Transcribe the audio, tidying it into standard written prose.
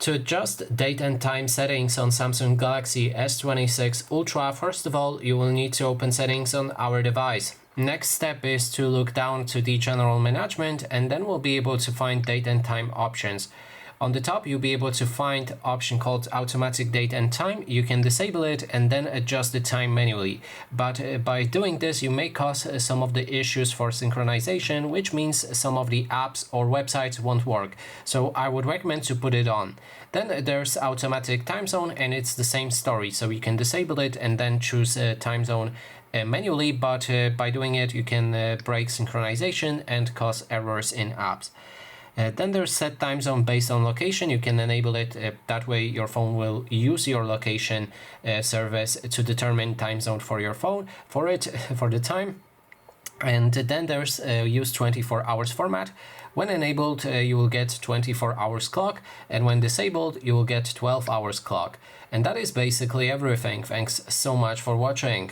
To adjust date and time settings on Samsung Galaxy S26 Ultra, first of all, you will need to open settings on our device. Next step is to look down to the general management, and then we'll be able to find date and time options. On the top, you'll be able to find option called automatic date and time. You can disable it and then adjust the time manually. But by doing this, you may cause some of the issues for synchronization, which means some of the apps or websites won't work. So I would recommend to put it on. Then there's automatic time zone, and it's the same story. So you can disable it and then choose time zone manually, but by doing it, you can break synchronization and cause errors in apps. Then there's set time zone based on location. You can enable it. That way your phone will use your location service to determine time zone for your phone for the time. And then there's use 24 hours format. When enabled, you will get 24 hours clock, and when disabled, you will get 12 hours clock. And that is basically everything. Thanks so much for watching.